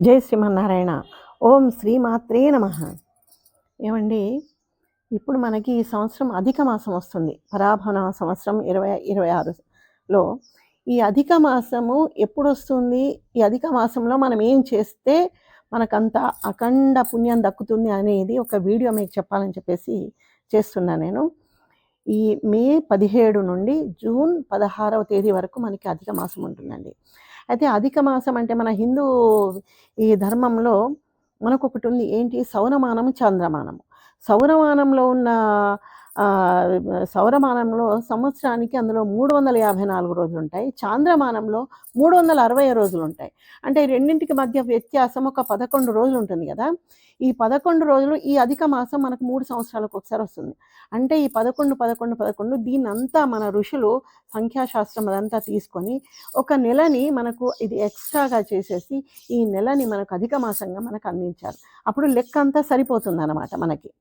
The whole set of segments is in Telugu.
జై శ్రీమన్నారాయణ. ఓం శ్రీమాత్రే నమః. ఏమండి, ఇప్పుడు మనకి ఈ సంవత్సరం అధిక మాసం వస్తుంది. పరాభవన సంవత్సరం 2026లో ఈ అధిక మాసము ఎప్పుడు వస్తుంది? ఈ అధిక మాసంలో మనం ఏం చేస్తే మనకంత అఖండ పుణ్యం దక్కుతుంది అనేది ఒక వీడియో మీకు చెప్పాలని చెప్పేసి చేస్తున్నా నేను. ఈ మే 17 నుండి జూన్ 16వ తేదీ వరకు మనకి అధిక మాసం ఉంటుందండి. అయితే అధిక మాసం అంటే మన హిందూ ఈ ధర్మంలో మనకొకటి ఉంది. ఏంటి? సౌరమానం, చంద్రమానము. సౌరమానంలో ఉన్న సౌరమానంలో సంవత్సరానికి అందులో 354 రోజులుంటాయి. చాంద్రమానంలో 360 రోజులుంటాయి. అంటే రెండింటికి మధ్య వ్యత్యాసం ఒక 11 రోజులు ఉంటుంది కదా. ఈ 11 రోజులు ఈ అధిక మాసం మనకు 3 సంవత్సరాలకు ఒకసారి వస్తుంది. అంటే ఈ 11, 11, 11 దీన్నంతా మన ఋషులు సంఖ్యాశాస్త్రం అదంతా తీసుకొని ఒక నెలని మనకు ఇది ఎక్స్ట్రాగా చేసేసి ఈ నెలని మనకు అధిక మాసంగా మనకు అందించారు. అప్పుడు లెక్క అంతా సరిపోతుందన్నమాట మనకి.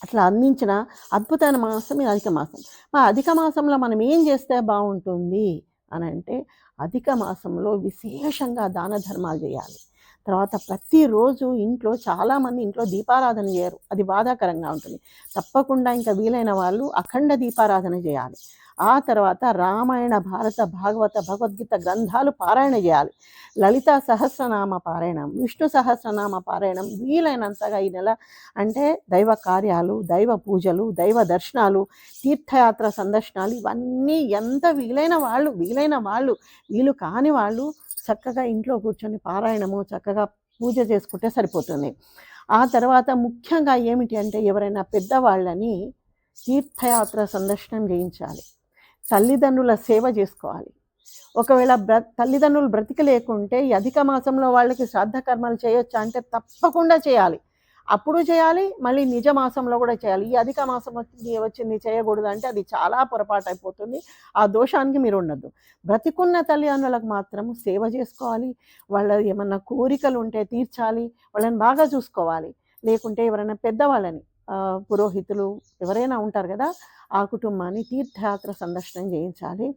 అట్లా అందించిన అద్భుతమైన మాసం ఈ అధిక మాసం. మా అధిక మాసంలో మనం ఏం చేస్తే బాగుంటుంది అని అంటే, అధిక మాసంలో విశేషంగా దాన ధర్మాలు చేయాలి. తర్వాత ప్రతిరోజు ఇంట్లో చాలామంది ఇంట్లో దీపారాధన చేయరు, అది బాధాకరంగా ఉంటుంది. తప్పకుండా ఇంకా వీలైన వాళ్ళు అఖండ దీపారాధన చేయాలి. ఆ తర్వాత రామాయణ, భారత, భాగవత, భగవద్గీత గ్రంథాలు పారాయణ చేయాలి. లలితా సహస్రనామ పారాయణం, విష్ణు సహస్రనామ పారాయణం వీలైనంతగా ఈ నెల అంటే దైవ కార్యాలు, దైవ పూజలు, దైవ దర్శనాలు, తీర్థయాత్ర సందర్శనాలు ఇవన్నీ ఎంత వీలైన వాళ్ళు వీలు కాని వాళ్ళు చక్కగా ఇంట్లో కూర్చొని పారాయణము చక్కగా పూజ చేసుకుంటే సరిపోతుంది. ఆ తర్వాత ముఖ్యంగా ఏమిటి అంటే, ఎవరైనా పెద్దవాళ్ళని తీర్థయాత్ర సందర్శనం చేయించాలి. తల్లిదండ్రుల సేవ చేసుకోవాలి. ఒకవేళ తల్లిదండ్రులు బ్రతికి లేకుంటే ఈ అధిక మాసంలో వాళ్ళకి శ్రాద్ధ కర్మలు చేయొచ్చా అంటే తప్పకుండా చేయాలి. అప్పుడు చేయాలి, మళ్ళీ నిజ మాసంలో కూడా చేయాలి. ఈ అధిక మాసం వచ్చింది చేయకూడదు అంటే అది చాలా పొరపాటు అయిపోతుంది. ఆ దోషానికి మీరు ఉండద్దు. బ్రతికున్న తల్లిదండ్రులకు మాత్రం సేవ చేసుకోవాలి. వాళ్ళ ఏమన్నా కోరికలు ఉంటే తీర్చాలి, వాళ్ళని బాగా చూసుకోవాలి. లేకుంటే ఎవరైనా పెద్దవాళ్ళని పురోహితులు ఎవరైనా ఉంటారు కదా, ఆ కుటుంబాన్ని తీర్థయాత్ర సందర్శనం చేయించాలి.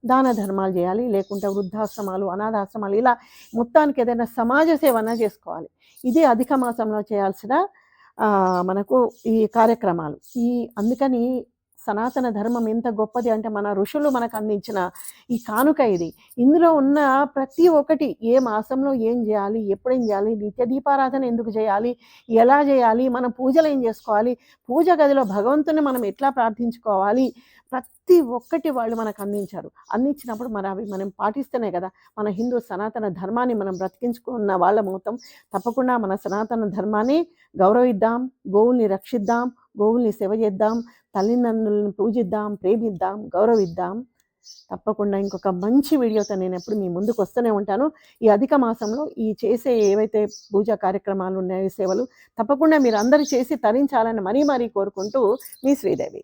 దాన ధర్మాలు చేయాలి. లేకుంటే వృద్ధాశ్రమాలు, అనాథాశ్రమాలు ఇలా మొత్తానికి ఏదైనా సమాజ సేవన చేసుకోవాలి. ఇది అధిక మాసంలో చేయాల్సిన మనకు ఈ కార్యక్రమాలు. అందుకని సనాతన ధర్మం ఎంత గొప్పది అంటే, మన ఋషులు మనకు అందించిన ఈ కానుక ఇది. ఇందులో ఉన్న ప్రతి ఒక్కటి ఏ మాసంలో ఏం చేయాలి, ఎప్పుడేం చేయాలి, నిత్య దీపారాధన ఎందుకు చేయాలి, ఎలా చేయాలి, మనం పూజలు ఏం చేసుకోవాలి, పూజ గదిలో భగవంతుని మనం ఎట్లా ప్రార్థించుకోవాలి, ప్రతి ఒక్కటి వాళ్ళు మనకు అందించారు. అందించినప్పుడు అవి మనం పాటిస్తేనే కదా మన హిందూ సనాతన ధర్మాన్ని మనం బ్రతికించుకున్న వాళ్ళ మొత్తం. తప్పకుండా మన సనాతన ధర్మాన్ని గౌరవిద్దాం, గోవుల్ని రక్షిద్దాం, గోవుల్ని సేవ చేద్దాం, తల్లిదండ్రులను పూజిద్దాం, ప్రేమిద్దాం, గౌరవిద్దాం. తప్పకుండా ఇంకొక మంచి వీడియోతో నేను ఎప్పుడు మీ ముందుకు వస్తూనే ఉంటాను. ఈ అధిక మాసంలో ఈ చేసే ఏవైతే పూజా కార్యక్రమాలు ఉన్నాయో, సేవలు తప్పకుండా మీరు అందరూ చేసి తరించాలని మరీ కోరుకుంటూ మీ శ్రీదేవి.